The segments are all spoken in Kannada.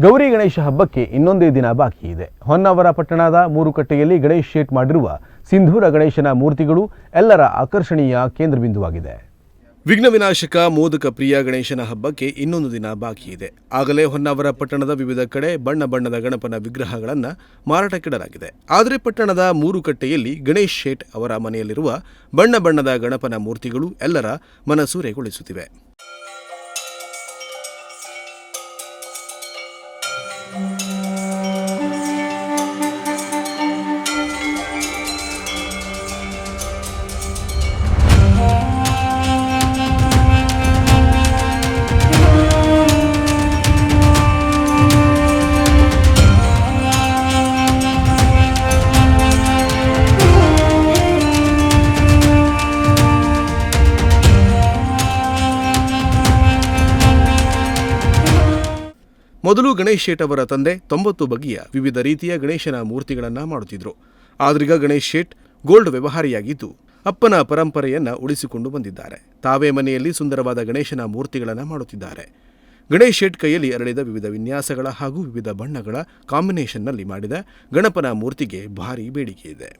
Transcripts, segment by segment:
ಗೌರಿ ಗಣೇಶ ಹಬ್ಬಕ್ಕೆ ಇನ್ನೊಂದೇ ದಿನ ಬಾಕಿ ಇದೆ. ಹೊನ್ನಾವರ ಪಟ್ಟಣದ ಮೂರುಕಟ್ಟೆಯಲ್ಲಿ ಗಣೇಶ್ ಶೇಟ್ ಮಾಡಿರುವ ಸಿಂಧೂರ ಗಣೇಶನ ಮೂರ್ತಿಗಳು ಎಲ್ಲರ ಆಕರ್ಷಣೀಯ ಕೇಂದ್ರಬಿಂದುವಾಗಿದೆ. ವಿಘ್ನ ವಿನಾಶಕ ಮೋದಕ ಪ್ರಿಯ ಗಣೇಶನ ಹಬ್ಬಕ್ಕೆ ಇನ್ನೊಂದು ದಿನ ಬಾಕಿ ಇದೆ. ಆಗಲೇ ಹೊನ್ನಾವರ ಪಟ್ಟಣದ ವಿವಿಧ ಕಡೆ ಬಣ್ಣ ಬಣ್ಣದ ಗಣಪನ ವಿಗ್ರಹಗಳನ್ನು ಮಾರಾಟಕ್ಕಿಡಲಾಗಿದೆ. ಆದರೆ ಪಟ್ಟಣದ ಮೂರುಕಟ್ಟೆಯಲ್ಲಿ ಗಣೇಶ್ ಶೇಟ್ ಅವರ ಮನೆಯಲ್ಲಿರುವ ಬಣ್ಣ ಬಣ್ಣದ ಗಣಪನ ಮೂರ್ತಿಗಳು ಎಲ್ಲರ ಮನಸೂರೆಗೊಳಿಸುತ್ತಿವೆ. ಮೊದಲು ಗಣೇಶ್ ಶೇಟ್ ಅವರ ತಂದೆ 90 ಬಗೆಯ ವಿವಿಧ ರೀತಿಯ ಗಣೇಶನ ಮೂರ್ತಿಗಳನ್ನು ಮಾಡುತ್ತಿದ್ದರು. ಆದ್ರೀಗ ಗಣೇಶ್ ಶೇಟ್ ಗೋಲ್ಡ್ ವ್ಯವಹಾರಿಯಾಗಿದ್ದು ಅಪ್ಪನ ಪರಂಪರೆಯನ್ನು ಉಳಿಸಿಕೊಂಡು ಬಂದಿದ್ದಾರೆ. ತಾವೇ ಮನೆಯಲ್ಲಿ ಸುಂದರವಾದ ಗಣೇಶನ ಮೂರ್ತಿಗಳನ್ನು ಮಾಡುತ್ತಿದ್ದಾರೆ. ಗಣೇಶ್ ಶೇಟ್ ಕೈಯಲ್ಲಿ ಅರಳಿದ ವಿವಿಧ ವಿನ್ಯಾಸಗಳ ಹಾಗೂ ವಿವಿಧ ಬಣ್ಣಗಳ ಕಾಂಬಿನೇಷನ್ನಲ್ಲಿ ಮಾಡಿದ ಗಣಪನ ಮೂರ್ತಿಗೆ ಭಾರೀ ಬೇಡಿಕೆ ಇದೆ.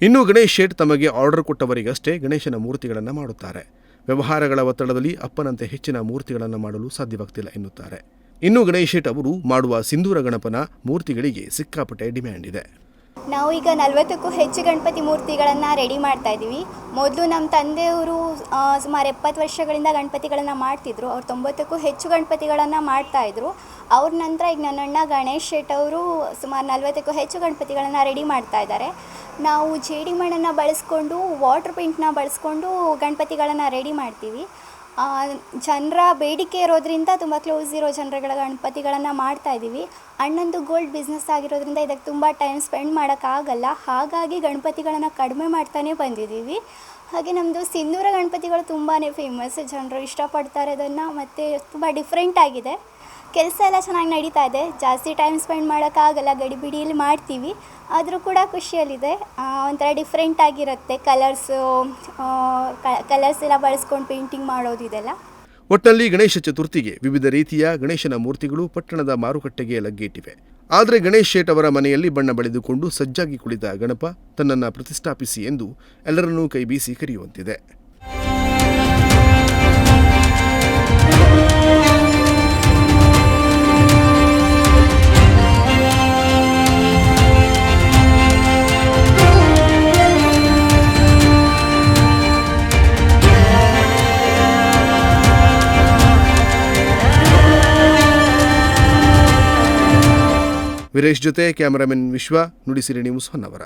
ಇನ್ನು ಗಣೇಶ್ ಶೇಟ್ ತಮಗೆ ಆರ್ಡರ್ ಕೊಟ್ಟವರಿಗಷ್ಟೇ ಗಣೇಶನ ಮೂರ್ತಿಗಳನ್ನು ಮಾಡುತ್ತಾರೆ. ವ್ಯವಹಾರಗಳ ಒತ್ತಡದಲ್ಲಿ ಅಪ್ಪನಂತೆ ಹೆಚ್ಚಿನ ಮೂರ್ತಿಗಳನ್ನು ಮಾಡಲು ಸಾಧ್ಯವಾಗ್ತಿಲ್ಲ ಎನ್ನುತ್ತಾರೆ. ಇನ್ನು ಗಣೇಶ್ ಶೇಟ್ ಅವರು ಮಾಡುವ ಸಿಂಧೂರ ಗಣಪನ ಮೂರ್ತಿಗಳಿಗೆ ಸಿಕ್ಕಾಪಟ್ಟೆ ಡಿಮ್ಯಾಂಡ್ ಇದೆ. ನಾವು ಈಗ 40ಕ್ಕೂ ಹೆಚ್ಚು ಗಣಪತಿ ಮೂರ್ತಿಗಳನ್ನು ರೆಡಿ ಮಾಡ್ತಾ ಇದ್ದೀವಿ. ಮೊದಲು ನಮ್ಮ ತಂದೆಯವರು ಸುಮಾರು 70 ವರ್ಷಗಳಿಂದ ಗಣಪತಿಗಳನ್ನು ಮಾಡ್ತಿದ್ರು. ಅವ್ರು 90ಕ್ಕೂ ಹೆಚ್ಚು ಗಣಪತಿಗಳನ್ನು ಮಾಡ್ತಾಯಿದ್ರು. ಅವ್ರ ನಂತರ ಈಗ ನನ್ನ ಅಣ್ಣ ಗಣೇಶ್ ಶೇಟ್ ಅವರು ಸುಮಾರು 40ಕ್ಕೂ ಹೆಚ್ಚು ಗಣಪತಿಗಳನ್ನು ರೆಡಿ ಮಾಡ್ತಾ ಇದ್ದಾರೆ. ನಾವು ಜೇಡಿ ಮಣ್ಣನ್ನು ಬಳಸ್ಕೊಂಡು ವಾಟರ್ ಪೇಂಟ್ನ ಬಳಸ್ಕೊಂಡು ಗಣಪತಿಗಳನ್ನು ರೆಡಿ ಮಾಡ್ತೀವಿ. ಜನರ ಬೇಡಿಕೆ ಇರೋದ್ರಿಂದ ತುಂಬ ಕ್ಲೋಸ್ ಇರೋ ಜನರುಗಳ ಗಣಪತಿಗಳನ್ನು ಮಾಡ್ತಾಯಿದ್ದೀವಿ. ಅಣ್ಣಂದು ಗೋಲ್ಡ್ ಬಿಸ್ನೆಸ್ ಆಗಿರೋದ್ರಿಂದ ಇದಕ್ಕೆ ತುಂಬ ಟೈಮ್ ಸ್ಪೆಂಡ್ ಮಾಡೋಕ್ಕಾಗಲ್ಲ. ಹಾಗಾಗಿ ಗಣಪತಿಗಳನ್ನು ಕಡಿಮೆ ಮಾಡ್ತಾನೆ ಬಂದಿದ್ದೀವಿ. ಹಾಗೆ ನಮ್ಮದು ಸಿಂಧೂರ ಗಣಪತಿಗಳು ತುಂಬಾ ಫೇಮಸ್. ಜನರು ಇಷ್ಟಪಡ್ತಾರೆ ಅದನ್ನು. ಮತ್ತು ತುಂಬ ಡಿಫ್ರೆಂಟ್ ಆಗಿದೆ. ಕೆಲಸ ಎಲ್ಲ ಚೆನ್ನಾಗಿ ನಡೀತಾ ಇದೆ. ಜಾಸ್ತಿ ಟೈಮ್ ಸ್ಪೆಂಡ್ ಮಾಡೋಕ್ಕಾಗಲ್ಲ, ಗಡಿಬಿಡಿಯಲ್ಲಿ ಮಾಡ್ತೀವಿ. ಆದರೂ ಕೂಡ ಖುಷಿಯಲ್ಲಿದೆ. ಒಂಥರ ಡಿಫ್ರೆಂಟ್ ಆಗಿರುತ್ತೆ. ಕಲರ್ಸ್ ಎಲ್ಲ ಬಳಸ್ಕೊಂಡು ಪೇಂಟಿಂಗ್ ಮಾಡೋದು ಇದೆಲ್ಲ. ಒಟ್ಟಲ್ಲಿ ಗಣೇಶ ಚತುರ್ಥಿಗೆ ವಿವಿಧ ರೀತಿಯ ಗಣೇಶನ ಮೂರ್ತಿಗಳು ಪಟ್ಟಣದ ಮಾರುಕಟ್ಟೆಗೆ ಲಗ್ಗೇಟಿವೆ. ಆದರೆ ಗಣೇಶ್ ಶೇಟ್ ಅವರ ಮನೆಯಲ್ಲಿ ಬಣ್ಣ ಬಳಿದುಕೊಂಡು ಸಜ್ಜಾಗಿ ಕುಳಿತ ಗಣಪ ತನ್ನನ್ನು ಪ್ರತಿಷ್ಠಾಪಿಸಿ ಎಂದು ಎಲ್ಲರನ್ನೂ ಕೈಬೀಸಿ ಕರೆಯುವಂತಿದೆ. ವೀರೇಶ್ ಜೊತೆ ಕ್ಯಾಮರಾಮನ್ ವಿಶ್ವ, ನುಡಿಸಿರಿ ನ್ಯೂಸ್ ಹೊನ್ನಾವರ.